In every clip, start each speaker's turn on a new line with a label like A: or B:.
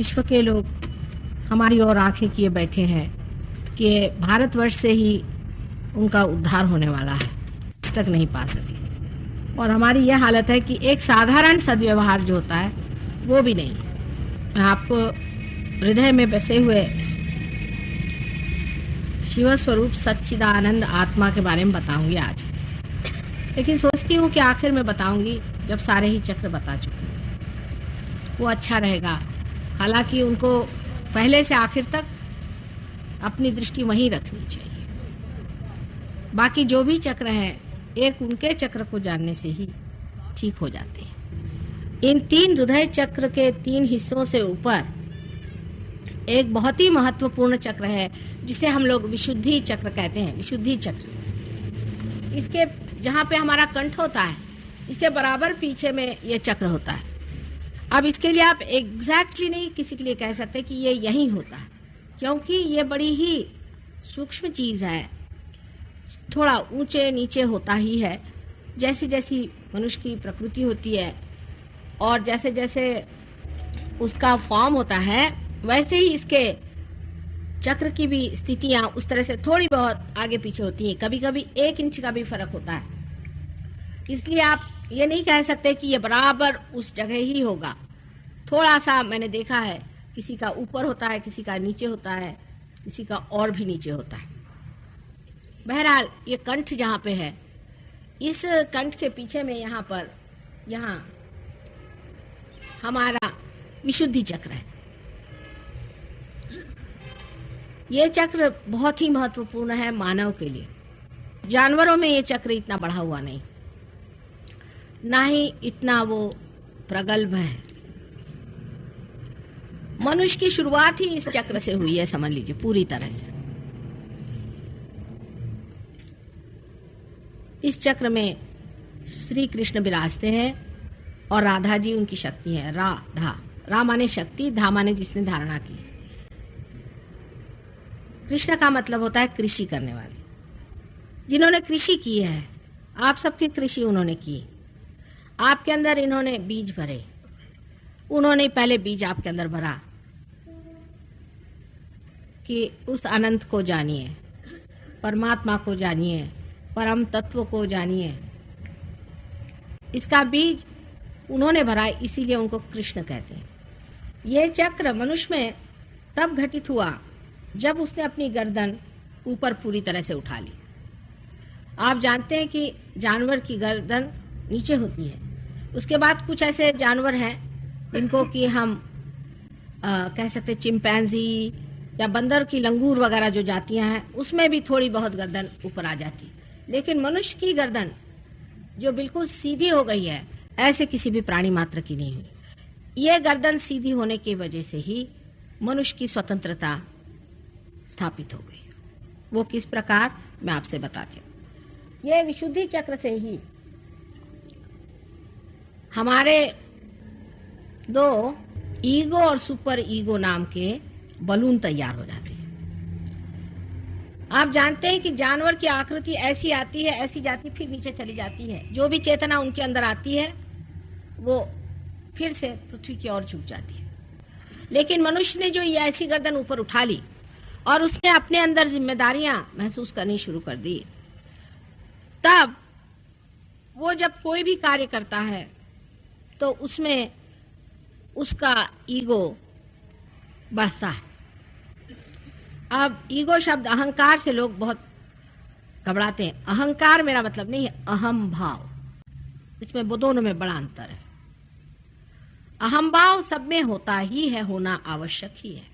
A: विश्व के लोग हमारी ओर आंखें किए बैठे हैं कि भारतवर्ष से ही उनका उद्धार होने वाला है, तक नहीं पा सके। और हमारी यह हालत है कि एक साधारण सद्व्यवहार जो होता है वो भी नहीं। मैं आपको हृदय में बसे हुए शिव स्वरूप सच्चिदानंद आत्मा के बारे में बताऊंगी आज, लेकिन सोचती हूँ कि आखिर में बताऊंगी जब सारे ही चक्र बता चुके वो अच्छा रहेगा। हालांकि उनको पहले से आखिर तक अपनी दृष्टि वहीं रखनी चाहिए। बाकी जो भी चक्र हैं एक उनके चक्र को जानने से ही ठीक हो जाते हैं। इन 3 हृदय चक्र के 3 हिस्सों से ऊपर एक बहुत ही महत्वपूर्ण चक्र है जिसे हम लोग विशुद्धि चक्र कहते हैं। विशुद्धि चक्र, इसके जहाँ पे हमारा कंठ होता है इसके बराबर पीछे में ये चक्र होता है। अब इसके लिए आप एग्जैक्टली नहीं किसी के लिए कह सकते कि ये यही होता है, क्योंकि ये बड़ी ही सूक्ष्म चीज है, थोड़ा ऊंचे नीचे होता ही है। जैसी जैसी मनुष्य की प्रकृति होती है और जैसे जैसे उसका फॉर्म होता है वैसे ही इसके चक्र की भी स्थितियां उस तरह से थोड़ी बहुत आगे पीछे होती हैं। कभी कभी 1 इंच का भी फर्क होता है। इसलिए आप ये नहीं कह सकते कि ये बराबर उस जगह ही होगा। थोड़ा सा मैंने देखा है, किसी का ऊपर होता है, किसी का नीचे होता है, किसी का और भी नीचे होता है। बहरहाल ये कंठ जहाँ पे है, इस कंठ के पीछे में यहाँ हमारा विशुद्धि चक्र है। ये चक्र बहुत ही महत्वपूर्ण है मानव के लिए। जानवरों में ये चक्र इतना बढ़ा हुआ नहीं, ना ही इतना वो प्रगल्भ है। मनुष्य की शुरुआत ही इस चक्र से हुई है, समझ लीजिए पूरी तरह से। इस चक्र में श्री कृष्ण विराजते हैं और राधा जी उनकी शक्ति है। रा माने शक्ति, धा माने जिसने धारणा की। कृष्ण का मतलब होता है कृषि करने वाले, जिन्होंने कृषि की है। आप सबकी कृषि उन्होंने की। आपके अंदर इन्होंने बीज भरे, उन्होंने पहले बीज आपके अंदर भरा कि उस अनंत को जानिए, परमात्मा को जानिए, परम तत्व को जानिए। इसका बीज उन्होंने भरा, इसीलिए उनको कृष्ण कहते हैं। यह चक्र मनुष्य में तब घटित हुआ जब उसने अपनी गर्दन ऊपर पूरी तरह से उठा ली। आप जानते हैं कि जानवर की गर्दन नीचे होती है। उसके बाद कुछ ऐसे जानवर हैं जिनको कि हम कह सकते चिंपैंजी या बंदर की लंगूर वगैरह जो जातियां हैं उसमें भी थोड़ी बहुत गर्दन ऊपर आ जाती। लेकिन मनुष्य की गर्दन जो बिल्कुल सीधी हो गई है, ऐसे किसी भी प्राणी मात्र की नहीं हुई। ये गर्दन सीधी होने की वजह से ही मनुष्य की स्वतंत्रता स्थापित हो गई। वो किस प्रकार, मैं आपसे बताती हूँ। ये विशुद्धि चक्र से ही हमारे 2 ईगो और सुपर ईगो नाम के बलून तैयार हो जाते हैं। आप जानते हैं कि जानवर की आकृति ऐसी आती है, ऐसी जाती, फिर नीचे चली जाती है। जो भी चेतना उनके अंदर आती है वो फिर से पृथ्वी की ओर झुक जाती है। लेकिन मनुष्य ने जो ये ऐसी गर्दन ऊपर उठा ली और उसने अपने अंदर जिम्मेदारियां महसूस करनी शुरू कर दी, तब वो जब कोई भी कार्य करता है तो उसमें उसका ईगो बढ़ता है। अब ईगो शब्द, अहंकार से लोग बहुत घबराते हैं। अहंकार मेरा मतलब नहीं है अहम भाव, इसमें वो दोनों में बड़ा अंतर है। अहम भाव सब में होता ही है, होना आवश्यक ही है।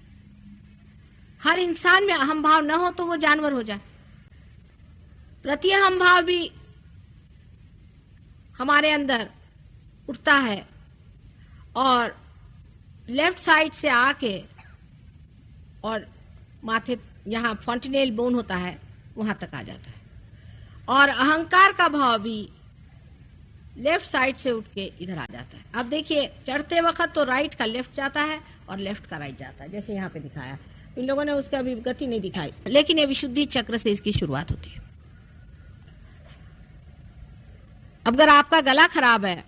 A: हर इंसान में अहम भाव न हो तो वो जानवर हो जाए। प्रति अहम भाव भी हमारे अंदर उठता है और लेफ्ट साइड से आके और माथे यहाँ फॉन्टिनेल बोन होता है वहां तक आ जाता है। और अहंकार का भाव भी लेफ्ट साइड से उठ के इधर आ जाता है। अब देखिए, चढ़ते वक्त तो राइट का लेफ्ट जाता है और लेफ्ट का राइट जाता है, जैसे यहाँ पे दिखाया। इन लोगों ने उसका अभी गति नहीं दिखाई, लेकिन ये विशुद्धि चक्र से इसकी शुरुआत होती है। अगर आपका गला खराब है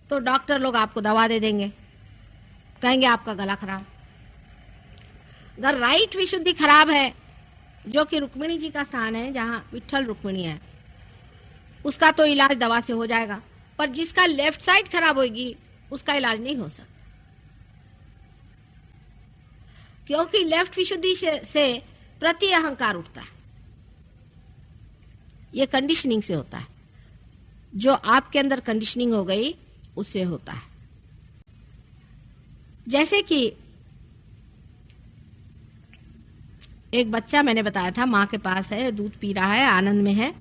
A: तो डॉक्टर लोग आपको दवा दे देंगे, कहेंगे आपका गला खराब। अगर राइट विशुद्धि खराब है, जो कि रुक्मिणी जी का स्थान है, जहाँ विट्ठल रुक्मिणी है, उसका तो इलाज दवा से हो जाएगा, पर जिसका लेफ्ट साइड खराब होगी उसका इलाज नहीं हो सकता, क्योंकि लेफ्ट विशुद्धि से प्रति अहंकार उठता है। ये कंडीशनिंग से होता है, जो आपके अंदर कंडीशनिंग हो गई उससे होता है। जैसे कि एक बच्चा मैंने बताया था, माँ के पास है, दूध पी रहा है, आनंद में है।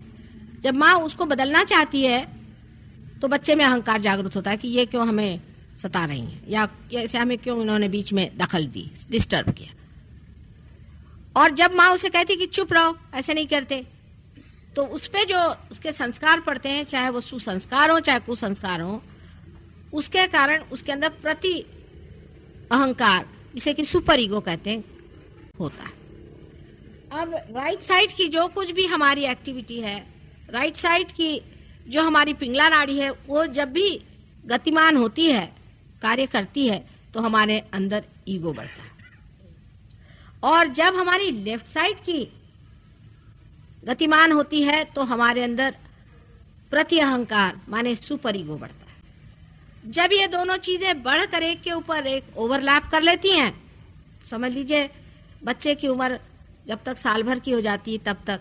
A: जब माँ उसको बदलना चाहती है तो बच्चे में अहंकार जागृत होता है कि ये क्यों हमें सता रही है, या ऐसे हमें क्यों इन्होंने बीच में दखल दी, डिस्टर्ब किया। और जब माँ उसे कहती कि चुप रहो, ऐसे नहीं करते, तो उस पे जो उसके संस्कार पड़ते हैं, चाहे वो सुसंस्कार हो चाहे कुसंस्कार हो, उसके कारण उसके अंदर प्रति अहंकार, जिसे कि सुपर ईगो कहते हैं, होता है। अब राइट साइड की जो कुछ भी हमारी एक्टिविटी है, राइट साइड की जो हमारी पिंगला नाड़ी है, वो जब भी गतिमान होती है, कार्य करती है, तो हमारे अंदर ईगो बढ़ता है। और जब हमारी लेफ्ट साइड की गतिमान होती है तो हमारे अंदर प्रति अहंकार माने सुपर ईगो बढ़ता है। जब ये दोनों चीजें बढ़कर एक के ऊपर एक ओवरलैप कर लेती हैं, समझ लीजिए बच्चे की उम्र जब तक साल भर की हो जाती है तब तक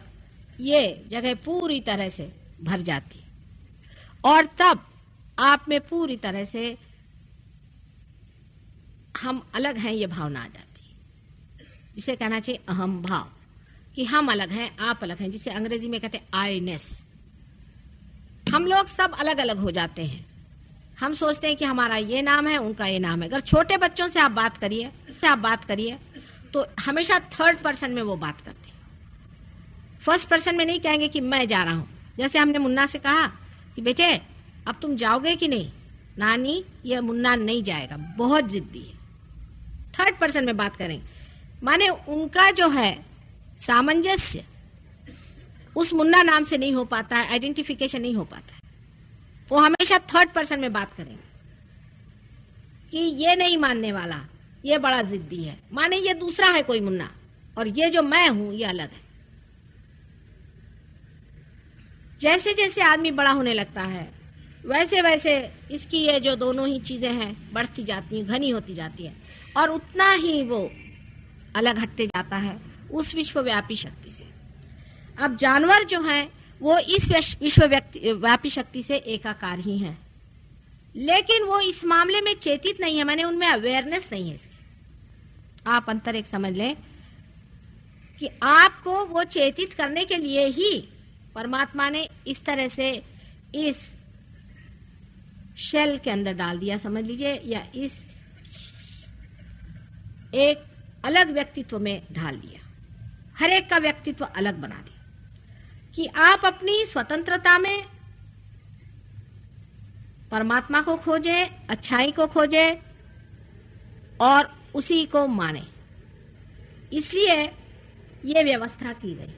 A: ये जगह पूरी तरह से भर जाती है, और तब आप में पूरी तरह से हम अलग हैं ये भावना आ जाती है, जिसे कहना चाहिए अहम भाव, कि हम अलग हैं, आप अलग हैं, जिसे अंग्रेजी में कहते हैं आईनेस। हम लोग सब अलग अलग हो जाते हैं। हम सोचते हैं कि हमारा ये नाम है, उनका ये नाम है। अगर छोटे बच्चों से आप बात करिए तो हमेशा थर्ड पर्सन में वो बात करते हैं, फर्स्ट पर्सन में नहीं कहेंगे कि मैं जा रहा हूं। जैसे हमने मुन्ना से कहा कि बेटे अब तुम जाओगे कि नहीं, नानी ये मुन्ना नहीं जाएगा, बहुत जिद्दी है, थर्ड पर्सन में बात करेंगे, माने उनका जो है सामंजस्य उस मुन्ना नाम से नहीं हो पाता है, आइडेंटिफिकेशन नहीं हो पाता है। वो हमेशा थर्ड पर्सन में बात करेंगे कि ये नहीं मानने वाला, ये बड़ा जिद्दी है, माने ये दूसरा है कोई मुन्ना, और ये जो मैं हूं ये अलग है। जैसे जैसे आदमी बड़ा होने लगता है वैसे वैसे इसकी ये जो दोनों ही चीजें हैं बढ़ती जाती हैं, घनी होती जाती है, और उतना ही वो अलग हटते जाता है उस विश्वव्यापी शक्ति से। अब जानवर जो हैं वो इस विश्वव्यापी शक्ति से एकाकार ही हैं, लेकिन वो इस मामले में चेतित नहीं है, माने उनमें अवेयरनेस नहीं है इसकी। आप अंतर एक समझ लें कि आपको वो चेतित करने के लिए ही परमात्मा ने इस तरह से इस शेल के अंदर डाल दिया, समझ लीजिए, या इस एक अलग व्यक्तित्व में ढाल दिया, हर एक का व्यक्तित्व अलग बना दिया, कि आप अपनी स्वतंत्रता में परमात्मा को खोजें, अच्छाई को खोजें और उसी को माने। इसलिए ये व्यवस्था की गई।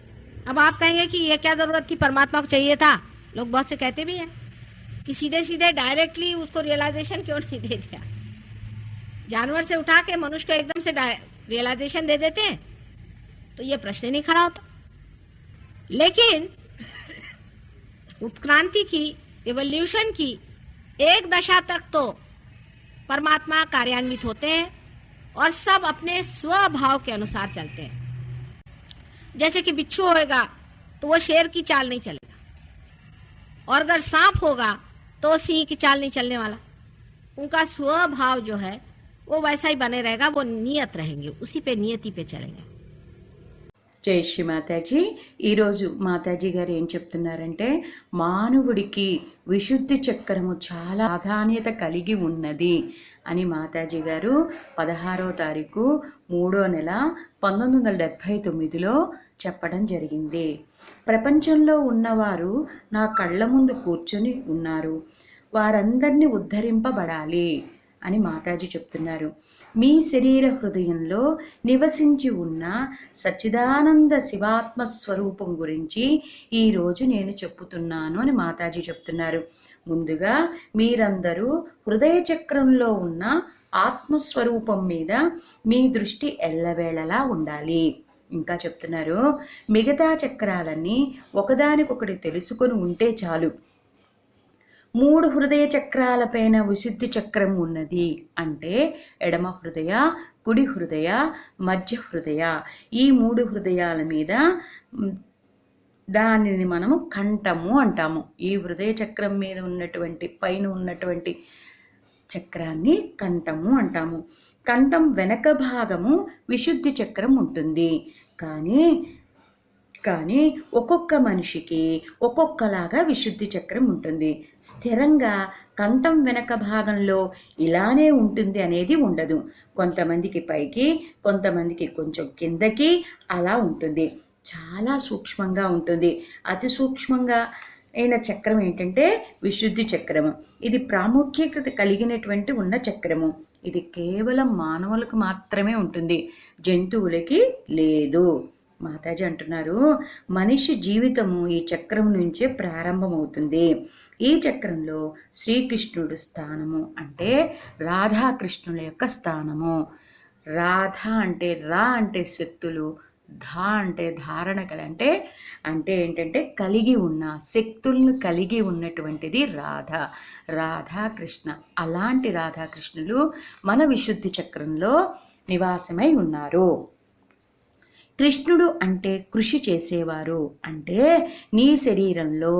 A: अब आप कहेंगे कि ये क्या जरूरत थी, परमात्मा को चाहिए था। लोग बहुत से कहते भी हैं कि सीधे सीधे डायरेक्टली उसको रियलाइजेशन क्यों नहीं दे दिया, जानवर से उठा के मनुष्य को एकदम से रियलाइजेशन दे देते हैं, तो ये प्रश्न नहीं खड़ा होता। लेकिन उत्क्रांति की, इवोल्यूशन की एक दशा तक तो परमात्मा कार्यान्वित होते हैं और सब अपने स्वभाव के अनुसार चलते हैं। जैसे कि बिच्छू होगा तो वो शेर की चाल नहीं चलेगा, और अगर सांप होगा तो सिंह की चाल नहीं चलने वाला। उनका स्वभाव जो है वो वैसा ही बने रहेगा, वो नियत रहेंगे, उसी पे नियति पे चलेंगे।
B: జై శ్రీ మాతాజీ. ఈరోజు మాతాజీ గారు ఏం చెప్తున్నారంటే, మానవుడికి విశుద్ధి చక్రము చాలా ప్రాధాన్యత కలిగి ఉన్నది అని మాతాజీ గారు 16వ తారీఖు 3వ నెల 1979లో చెప్పడం జరిగింది. ప్రపంచంలో ఉన్నవారు నా కళ్ళ ముందు కూర్చొని ఉన్నారు, వారందరినీ ఉద్ధరింపబడాలి అని మాతాజీ చెప్తున్నారు. మీ శరీర హృదయంలో నివసించి ఉన్న సచ్చిదానంద శివాత్మ స్వరూపం గురించి ఈరోజు నేను చెప్పుతున్నాను అని మాతాజీ చెప్తున్నారు. ముందుగా మీరందరూ హృదయ చక్రంలో ఉన్న ఆత్మస్వరూపం మీద మీ దృష్టి ఎల్లవేళలా ఉండాలి. ఇంకా చెప్తున్నారు, మిగతా చక్రాలన్నీ ఒకదానికొకటి తెలుసుకొని ఉంటే చాలు. 3 హృదయ చక్రాలపైన విశుద్ధి చక్రం ఉన్నది అంటే ఎడమ హృదయ, కుడి హృదయ, మధ్య హృదయ, ఈ 3 హృదయాల మీద దానిని మనము కంఠము అంటాము. ఈ హృదయ చక్రం మీద ఉన్నటువంటి పైన ఉన్నటువంటి చక్రాన్ని కంఠము అంటాము. కంఠం వెనక భాగము విశుద్ధి చక్రం ఉంటుంది. కానీ ఒక్కొక్క మనిషికి ఒక్కొక్కలాగా విశుద్ధి చక్రం ఉంటుంది. స్థిరంగా కంఠం వెనక భాగంలో ఇలానే ఉంటుంది అనేది ఉండదు. కొంతమందికి పైకి, కొంతమందికి కొంచెం కిందకి అలా ఉంటుంది. చాలా సూక్ష్మంగా ఉంటుంది. అతి సూక్ష్మంగా అయిన చక్రం ఏంటంటే విశుద్ధి చక్రము. ఇది ప్రాముఖ్యత కలిగినటువంటి ఉన్న చక్రము. ఇది కేవలం మానవులకు మాత్రమే ఉంటుంది, జంతువులకి లేదు. మాతాజీ అంటున్నారు, మనిషి జీవితము ఈ చక్రం నుంచే ప్రారంభమవుతుంది. ఈ చక్రంలో శ్రీకృష్ణుడు స్థానము అంటే రాధాకృష్ణుల యొక్క స్థానము. రాధ అంటే రా అంటే శక్తులు, ధా అంటే ధారణ అంటే ఏంటంటే కలిగి ఉన్న శక్తులను కలిగి ఉన్నటువంటిది రాధాకృష్ణ. అలాంటి రాధాకృష్ణులు మన విశుద్ధి చక్రంలో నివాసమై ఉన్నారు. కృష్ణుడు అంటే కృషి చేసేవారు. అంటే నీ శరీరంలో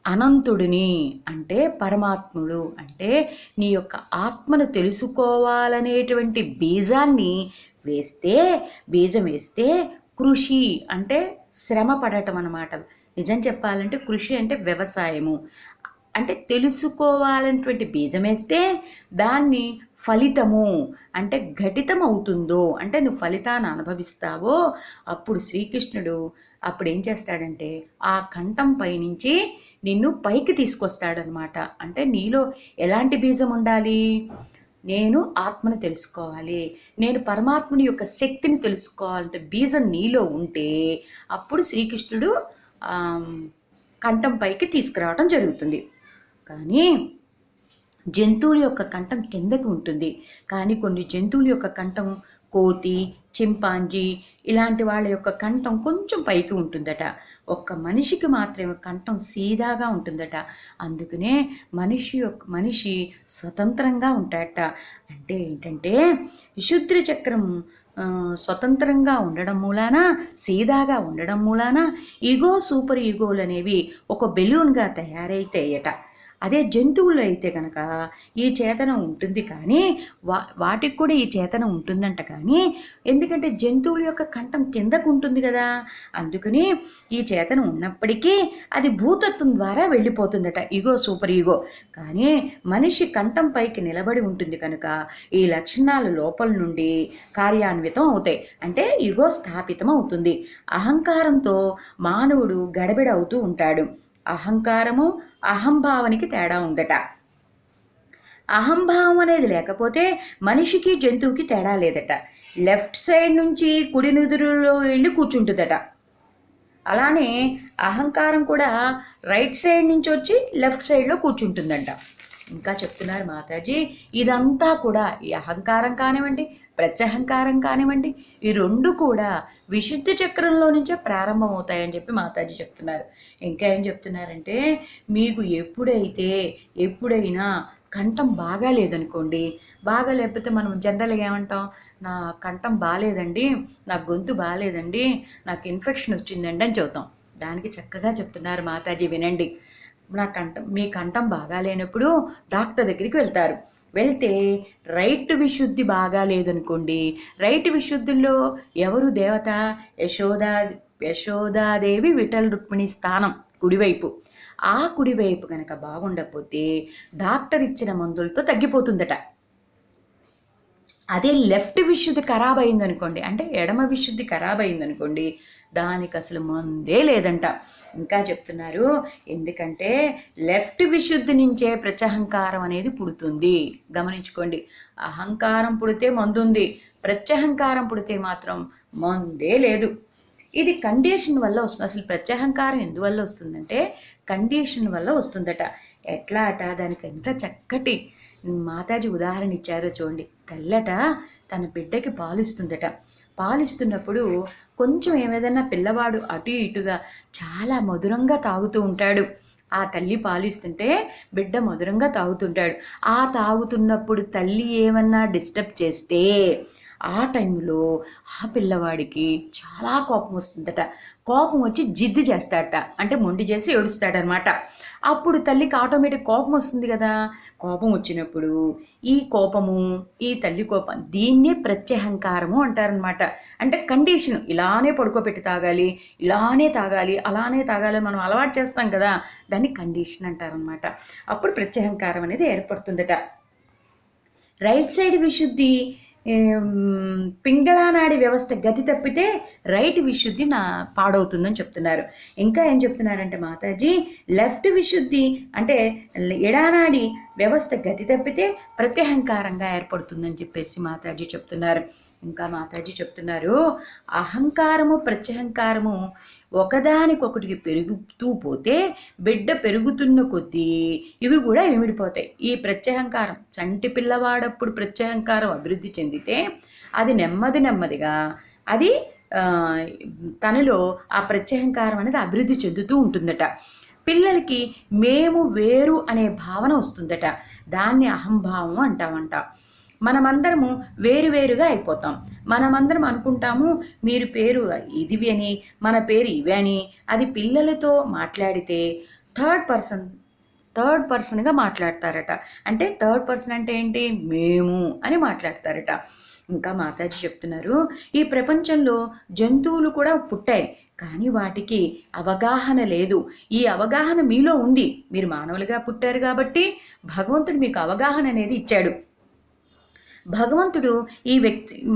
B: అనంతుడిని అంటే పరమాత్ముడు అంటే నీ యొక్క ఆత్మను తెలుసుకోవాలనేటువంటి బీజం వేస్తే కృషి అంటే శ్రమ పడటం అన్నమాట. నిజం చెప్పాలంటే కృషి అంటే వ్యవసాయము. అంటే తెలుసుకోవాలనేటువంటి బీజం వేస్తే దాన్ని ఫలితము అంటే ఘటితం అవుతుందో అంటే నువ్వు ఫలితాన్ని అనుభవిస్తావో అప్పుడు శ్రీకృష్ణుడు అప్పుడు ఏం చేస్తాడంటే ఆ కంఠం పైనుంచి నిన్ను పైకి తీసుకొస్తాడనమాట. అంటే నీలో ఎలాంటి బీజం ఉండాలి? నేను ఆత్మను తెలుసుకోవాలి, నేను పరమాత్ముని యొక్క శక్తిని తెలుసుకోవాలంటే బీజం నీలో ఉంటే అప్పుడు శ్రీకృష్ణుడు కంఠం పైకి తీసుకురావడం జరుగుతుంది. కానీ జంతువుల యొక్క కంఠం కిందకి ఉంటుంది. కానీ కొన్ని జంతువుల యొక్క కంఠం, కోతి, చింపాంజీ ఇలాంటి వాళ్ళ యొక్క కంఠం కొంచెం పైకి ఉంటుందట. ఒక్క మనిషికి మాత్రమే కంఠం సీదాగా ఉంటుందట. అందుకనే మనిషి స్వతంత్రంగా ఉంటాడట. అంటే ఏంటంటే విశుద్ధి చక్రం స్వతంత్రంగా ఉండడం మూలాన, సీదాగా ఉండడం మూలాన ఈగో, సూపర్ ఈగోలు అనేవి ఒక బెలూన్గా తయారైతాయట. అదే జంతువులు అయితే కనుక ఈ చేతనం ఉంటుంది, కానీ వాటికి కూడా ఈ చేతనం ఉంటుందంట. కానీ ఎందుకంటే జంతువుల యొక్క కంఠం కిందకు ఉంటుంది కదా, అందుకని ఈ చేతనం ఉన్నప్పటికీ అది భూతత్వం ద్వారా వెళ్ళిపోతుందట, ఈగో, సూపర్ ఈగో. కానీ మనిషి కంఠం పైకి నిలబడి ఉంటుంది కనుక ఈ లక్షణాలు లోపల నుండి కార్యాన్వితం అవుతాయి. అంటే ఈగో స్థాపితం అవుతుంది. అహంకారంతో మానవుడు గడబిడ అవుతూ ఉంటాడు. అహంకారము అహంభావానికి తేడా ఉందట. అహంభావం అనేది లేకపోతే మనిషికి జంతువుకి తేడా లేదట. లెఫ్ట్ సైడ్ నుంచి కుడి నుదురులో వెళ్ళి కూర్చుంటుందట. అలానే అహంకారం కూడా రైట్ సైడ్ నుంచి వచ్చి లెఫ్ట్ సైడ్లో కూర్చుంటుందంట. ఇంకా చెప్తున్నారు మాతాజీ, ఇదంతా కూడా ఈ అహంకారం కానివ్వండి, ప్రత్యహంకారం కానివ్వండి, ఈ రెండు కూడా విశుద్ధి చక్రంలో నుంచే ప్రారంభమవుతాయని చెప్పి మాతాజీ చెప్తున్నారు. ఇంకా ఏం చెప్తున్నారంటే, మీకు ఎప్పుడైనా కంఠం బాగా లేదనుకోండి, బాగా లేకపోతే మనం జనరల్గా ఏమంటాం, నా కంఠం బాగాలేదండి, నా గొంతు బాగాలేదండి, నాకు ఇన్ఫెక్షన్ వచ్చిందండి అని చెబుతాం. దానికి చక్కగా చెప్తున్నారు మాతాజీ, వినండి. మీ కంఠం బాగా లేనప్పుడు డాక్టర్ దగ్గరికి వెళ్తే రైట్ విశుద్ధి బాగా లేదనుకోండి, రైట్ విశుద్ధుల్లో ఎవరు దేవత? యశోదాదేవి విఠల రుక్మిణి స్థానం కుడివైపు. ఆ కుడివైపు కనుక బాగుండకపోతే డాక్టర్ ఇచ్చిన మందులతో తగ్గిపోతుందట. అదే లెఫ్ట్ విశుద్ధి ఖరాబ్ అయిందనుకోండి, అంటే ఎడమ విశుద్ధి ఖరాబ్ అయిందనుకోండి, దానికి అసలు మందే లేదంట. ఇంకా చెప్తున్నారు, ఎందుకంటే లెఫ్ట్ విశుద్ధి నుంచే ప్రత్యహంకారం అనేది పుడుతుంది. గమనించుకోండి, అహంకారం పుడితే మందుంది, ప్రత్యహంకారం పుడితే మాత్రం మందే లేదు. ఇది కండిషన్ వల్ల వస్తుంది. అసలు ప్రత్యహంకారం ఎందువల్ల వస్తుందంటే కండిషన్ వల్ల వస్తుందట. ఎట్లా అట దానికి ఎంత చక్కటి మాతాజీ ఉదాహరణ ఇచ్చారో చూడండి. తల్లట తన బిడ్డకి పాలిస్తుందట. పాలిస్తున్నప్పుడు కొంచెం ఏదైనా పిల్లవాడు అటు ఇటుగా చాలా మధురంగా తాగుతూ ఉంటాడు. ఆ తల్లి పాలిస్తుంటే బిడ్డ మధురంగా తాగుతుంటాడు. ఆ తాగుతున్నప్పుడు తల్లి ఏమన్నా డిస్టర్బ్ చేస్తే ఆ టైంలో ఆ పిల్లవాడికి చాలా కోపం వస్తుందట. కోపం వచ్చి జిద్దు చేస్తాడట, అంటే మొండి చేసి ఏడుస్తాడనమాట. అప్పుడు తల్లికి ఆటోమేటిక్ కోపం వస్తుంది కదా. కోపం వచ్చినప్పుడు ఈ కోపము, ఈ తల్లి కోపం, దీన్నే ప్రత్యహంకారము అంటారనమాట. అంటే కండిషన్, ఇలానే పడుకోబెట్టి తాగాలి, ఇలానే తాగాలి, అలానే తాగాలి మనం అలవాటు చేస్తాం కదా, దాన్ని కండిషన్ అంటారనమాట. అప్పుడు ప్రత్యహంకారం అనేది ఏర్పడుతుందట. రైట్ సైడ్ విశుద్ధి, పింగళానాడి వ్యవస్థ గతి తప్పితే రైట్ విశుద్ధి పాడవుతుందని చెప్తున్నారు. ఇంకా ఏం చెప్తున్నారంటే మాతాజీ, లెఫ్ట్ విశుద్ధి అంటే ఎడానాడి వ్యవస్థ గతి తప్పితే ప్రత్యహంకారంగా ఏర్పడుతుందని చెప్పేసి మాతాజీ చెప్తున్నారు. ఇంకా మాతాజీ చెప్తున్నారు, అహంకారము ప్రత్యహంకారము ఒకదానికొకటికి పెరుగుతూ పోతే బిడ్డ పెరుగుతున్న కొద్దీ ఇవి కూడా ఇమిడిపోతాయి. ఈ ప్రత్యహంకారం, చంటి పిల్లవాడప్పుడు ప్రత్యహంకారం అభివృద్ధి చెందితే అది నెమ్మదిగా అది తనలో ఆ ప్రత్యహంకారం అనేది అభివృద్ధి చెందుతూ ఉంటుందట. పిల్లలకి మేము వేరు అనే భావన వస్తుందట. దాన్ని అహంభావం అంటామంట. మనమందరము వేరువేరుగా అయిపోతాం. మనమందరం అనుకుంటాము మీరు పేరు ఇది అని, మన పేరు ఇవి అని. అది పిల్లలతో మాట్లాడితే థర్డ్ పర్సన్గా మాట్లాడతారట. అంటే థర్డ్ పర్సన్ అంటే ఏంటి, మేము అని మాట్లాడతారట. ఇంకా మాతాజీ చెప్తున్నారు, ఈ ప్రపంచంలో జంతువులు కూడా పుట్టాయి, కానీ వాటికి అవగాహన లేదు. ఈ అవగాహన మీలో ఉంది. మీరు మానవులుగా పుట్టారు కాబట్టి భగవంతుడు మీకు అవగాహన అనేది ఇచ్చాడు. భగవంతుడు ఈ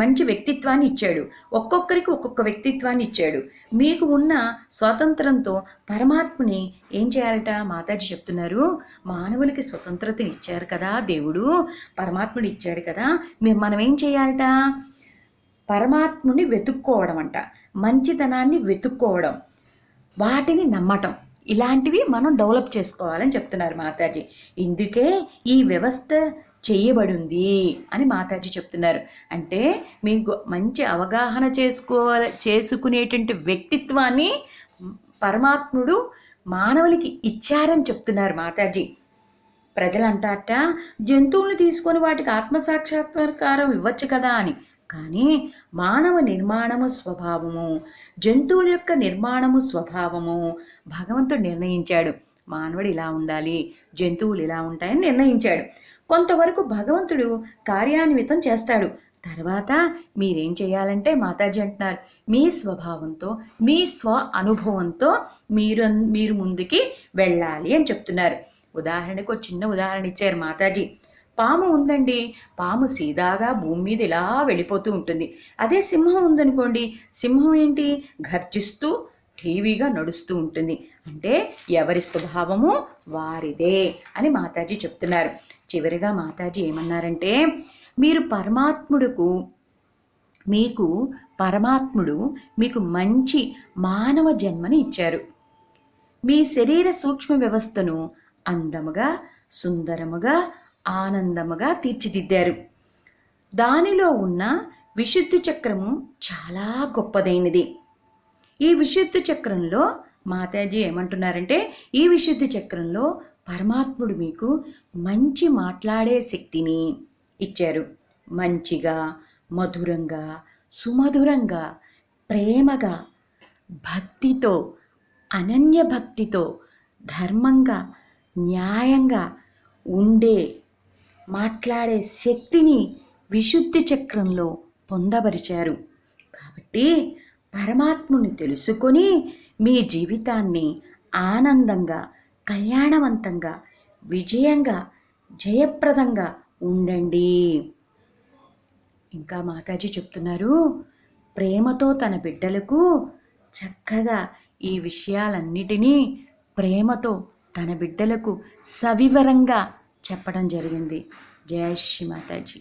B: మంచి వ్యక్తిత్వాన్ని ఇచ్చాడు. ఒక్కొక్కరికి ఒక్కొక్క వ్యక్తిత్వాన్ని ఇచ్చాడు. మీకు ఉన్న స్వాతంత్రంతో పరమాత్మని ఏం చేయాలట మాతాజీ చెప్తున్నారు, మానవులకి స్వతంత్రతని ఇచ్చారు కదా దేవుడు, పరమాత్ముడు ఇచ్చాడు కదా, మనం ఏం చేయాలట, పరమాత్ముని వెతుక్కోవడం అంట, మంచితనాన్ని వెతుక్కోవడం, వాటిని నమ్మటం, ఇలాంటివి మనం డెవలప్ చేసుకోవాలని చెప్తున్నారు మాతాజీ. ఇందుకే ఈ వ్యవస్థ చేయబడింది అని మాతాజీ చెప్తున్నారు. అంటే మీకు మంచి అవగాహన చేసుకునేటువంటి వ్యక్తిత్వాన్ని పరమాత్ముడు మానవులకి ఇచ్చారని చెప్తున్నారు మాతాజీ. ప్రజలు అంటారట, జంతువులు తీసుకొని వాటికి ఆత్మసాక్షాత్కారం ఇవ్వచ్చు కదా అని. కానీ మానవ నిర్మాణము స్వభావము, జంతువుల యొక్క నిర్మాణము స్వభావము భగవంతుడు నిర్ణయించాడు. మానవుడు ఇలా ఉండాలి, జంతువులు ఇలా ఉంటాయని నిర్ణయించాడు. కొంతవరకు భగవంతుడు కార్యాన్వితం చేస్తాడు. తర్వాత మీరేం చేయాలంటే మాతాజీ అంటున్నారు, మీ స్వభావంతో, మీ స్వ అనుభవంతో మీరు ముందుకి వెళ్ళాలి అని చెప్తున్నారు. ఉదాహరణకు ఒక చిన్న ఉదాహరణ ఇచ్చారు మాతాజీ. పాము ఉందండి, పాము సీదాగా భూమి మీద ఇలా వెళ్ళిపోతూ ఉంటుంది. అదే సింహం ఉందనుకోండి, సింహం ఏంటి, గర్జిస్తూ టీవీగా నడుస్తూ ఉంటుంది. అంటే ఎవరి స్వభావము వారిదే అని మాతాజీ చెప్తున్నారు. చివరిగా మాతాజీ ఏమన్నారంటే, పరమాత్ముడు మీకు మంచి మానవ జన్మని ఇచ్చారు. మీ శరీర సూక్ష్మ వ్యవస్థను అందముగా, సుందరముగా, ఆనందముగా తీర్చిదిద్దారు. దానిలో ఉన్న విశుద్ధి చక్రము చాలా గొప్పదైనది. ఈ విశుద్ధి చక్రంలో మాతాజీ ఏమంటున్నారంటే, ఈ విశుద్ధి చక్రంలో పరమాత్ముడు మీకు మంచి మాట్లాడే శక్తిని ఇచ్చారు. మంచిగా, మధురంగా, సుమధురంగా, ప్రేమగా, భక్తితో, అనన్య భక్తితో, ధర్మంగా, న్యాయంగా మాట్లాడే శక్తిని విశుద్ధి చక్రంలో పొందపరిచారు. కాబట్టి పరమాత్ముని తెలుసుకొని మీ జీవితాన్ని ఆనందంగా, కళ్యాణవంతంగా, విజయంగా, జయప్రదంగా ఉండండి. ఇంకా మాతాజీ చెప్తున్నారు, ప్రేమతో తన బిడ్డలకు చక్కగా ఈ విషయాలన్నిటినీ ప్రేమతో తన బిడ్డలకు సవివరంగా చెప్పడం జరిగింది. జయ శ్రీ మాతాజీ.